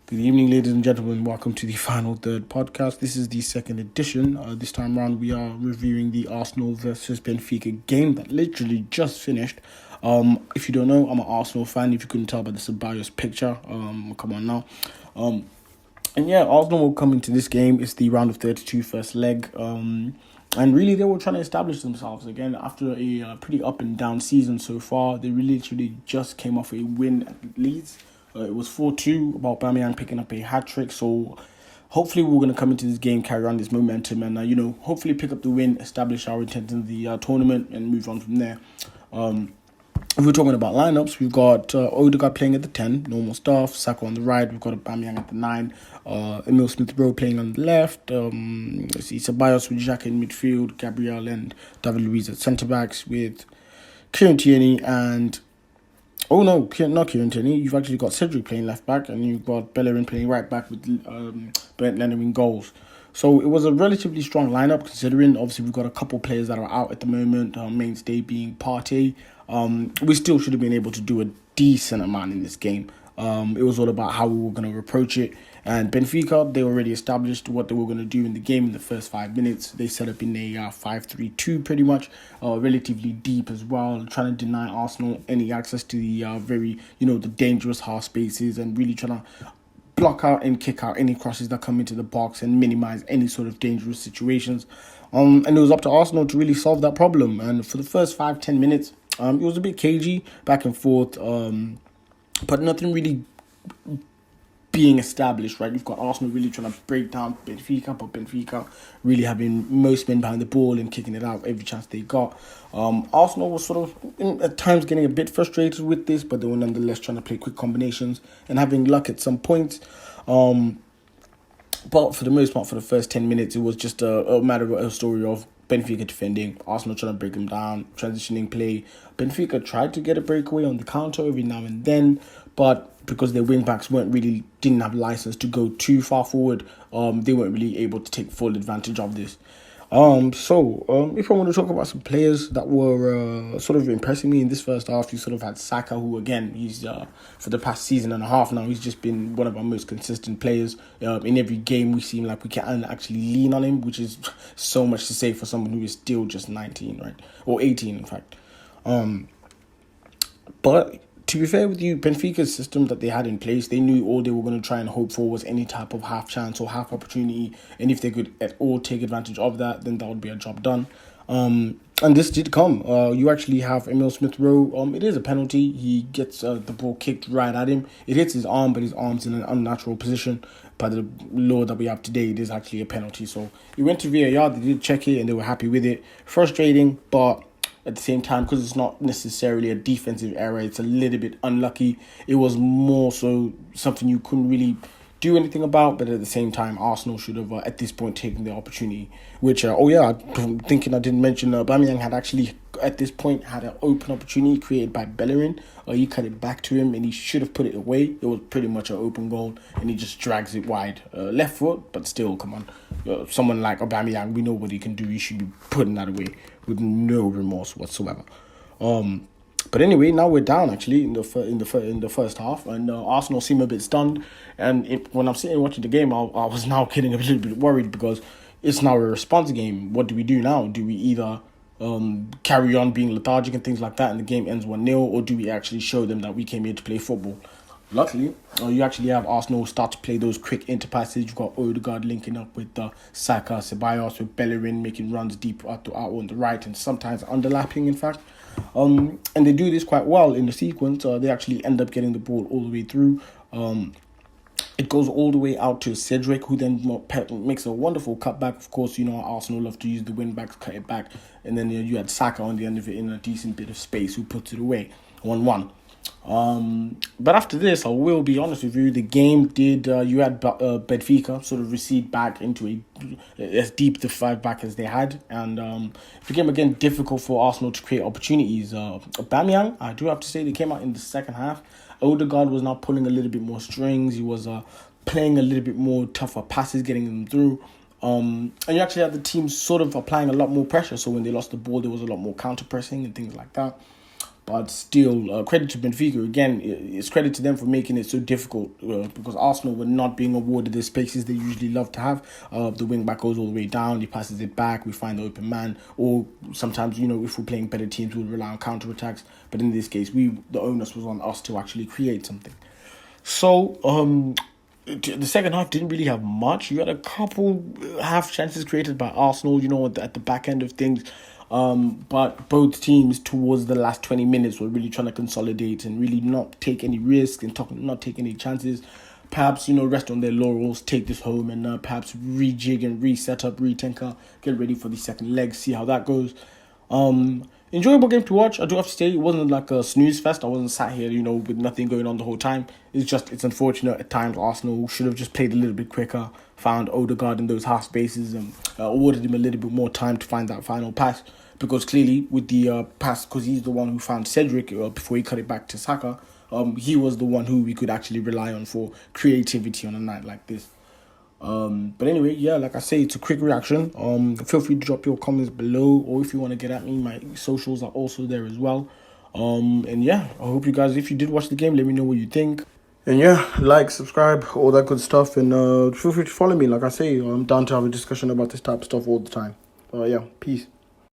Good evening, ladies and gentlemen. Welcome to the Final Third podcast. This is the second edition. This time around, we are reviewing the Arsenal versus Benfica game that literally just finished. If you don't know, I'm an Arsenal fan. If you couldn't tell by the biased picture, come on now. Arsenal will come into this game. It's the round of 32 first leg. And really, they were trying to establish themselves again after a pretty up and down season so far. They literally just came off a win at Leeds. It was 4-2, about Aubameyang picking up a hat-trick. So hopefully we're going to come into this game, carry on this momentum, and hopefully pick up the win, establish our intent in the tournament, and move on from there. If we're talking about lineups, we've got Odegaard playing at the 10, normal stuff. Saka on the right. We've got Aubameyang at the 9. Emile Smith Rowe playing on the left. Let's see, Ceballos with Xhaka in midfield. Gabriel and David Luiz at centre-backs with Kieran Tierney and... Oh no, not Kieran Tierney. You've actually got Cedric playing left back, and you've got Bellerin playing right back with Brent Leonard in goals. So it was a relatively strong lineup, considering obviously we've got a couple players that are out at the moment. Mainstay being Partey. We still should have been able to do a decent amount in this game. It was all about how we were going to approach it. And Benfica, they already established what they were going to do in the game in the first 5 minutes. They set up in a 5-3-2 pretty much, relatively deep as well, trying to deny Arsenal any access to the the dangerous half spaces, and really trying to block out and kick out any crosses that come into the box and minimize any sort of dangerous situations. And it was up to Arsenal to really solve that problem. And for the first 5-10 minutes, it was a bit cagey, back and forth, but nothing really being established, right? You've got Arsenal really trying to break down Benfica, but Benfica really having most men behind the ball and kicking it out every chance they got. Arsenal was sort of at times getting a bit frustrated with this, but they were nonetheless trying to play quick combinations and having luck at some points. But for the most part, for the first 10 minutes, it was just a matter of a story of Benfica defending, Arsenal trying to break them down, transitioning play. Benfica tried to get a breakaway on the counter every now and then, but because their wing-backs didn't have license to go too far forward, they weren't really able to take full advantage of this. If I want to talk about some players that were sort of impressing me in this first half, you sort of had Saka, who again, he's for the past season and a half now, he's just been one of our most consistent players. In every game, we seem like we can actually lean on him, which is so much to say for someone who is still just 19, right? Or 18, in fact. But to be fair with you, Benfica's system that they had in place, they knew all they were going to try and hope for was any type of half chance or half opportunity. And if they could at all take advantage of that, then that would be a job done. And this did come. You actually have Emile Smith Rowe. It is a penalty. He gets the ball kicked right at him. It hits his arm, but his arm's in an unnatural position. By the law that we have today, it is actually a penalty. So it went to VAR. They did check it, and they were happy with it. Frustrating, but at the same time, because it's not necessarily a defensive error, it's a little bit unlucky. It was more so something you couldn't really do anything about, but at the same time, Arsenal should have, at this point, taken the opportunity. Which, I'm thinking I didn't mention, Aubameyang had actually, at this point, had an open opportunity created by Bellerin. He cut it back to him, and he should have put it away. It was pretty much an open goal, and he just drags it wide. Left foot, but still, come on. Someone like Aubameyang, we know what he can do. He should be putting that away with no remorse whatsoever. But anyway, now we're down actually in the first half, and Arsenal seem a bit stunned. And when I'm sitting watching the game, I was now getting a little bit worried because it's now a response game. What do we do now? Do we either carry on being lethargic and things like that, and the game ends 1-0, or do we actually show them that we came here to play football? Luckily, you actually have Arsenal start to play those quick interpasses. You've got Odegaard linking up with Saka, Ceballos, with Bellerin making runs deep out on the right and sometimes underlapping, in fact. And they do this quite well in the sequence. They actually end up getting the ball all the way through. It goes all the way out to Cedric, who then makes a wonderful cutback. Of course, Arsenal love to use the wing-backs, cut it back. And then you had Saka on the end of it in a decent bit of space, who puts it away, 1-1. But after this, I will be honest with you, the game did, you had Benfica sort of recede back into as deep the 5 back as they had, and it became again difficult for Arsenal to create opportunities. Aubameyang, I do have to say, they came out in the second half. Odegaard was now pulling a little bit more strings. He was playing a little bit more tougher passes, getting them through. And you actually had the team sort of applying a lot more pressure, so when they lost the ball, there was a lot more counter pressing and things like that. But still, credit to Benfica. Again, it's credit to them for making it so difficult because Arsenal were not being awarded the spaces they usually love to have. The wing back goes all the way down, he passes it back, we find the open man, or sometimes, if we're playing better teams, we'll rely on counter-attacks. But in this case, the onus was on us to actually create something. So, the second half didn't really have much. You had a couple half chances created by Arsenal, at the back end of things. But both teams towards the last 20 minutes were really trying to consolidate and really not take any risks and not take any chances. Perhaps, rest on their laurels, take this home and perhaps rejig and reset up, retinker, get ready for the second leg, see how that goes. Enjoyable game to watch. I do have to say, it wasn't like a snooze fest. I wasn't sat here, with nothing going on the whole time. It's unfortunate at times. Arsenal should have just played a little bit quicker, found Odegaard in those half spaces and awarded him a little bit more time to find that final pass. Because clearly, with the pass, because he's the one who found Cedric before he cut it back to Saka, he was the one who we could actually rely on for creativity on a night like this. But anyway, like I say, it's a quick reaction. Feel free to drop your comments below, or if you want to get at me, my socials are also there as well. And I hope you guys, if you did watch the game, let me know what you think. And like, subscribe, all that good stuff, and feel free to follow me. Like I say, I'm down to have a discussion about this type of stuff all the time. Peace.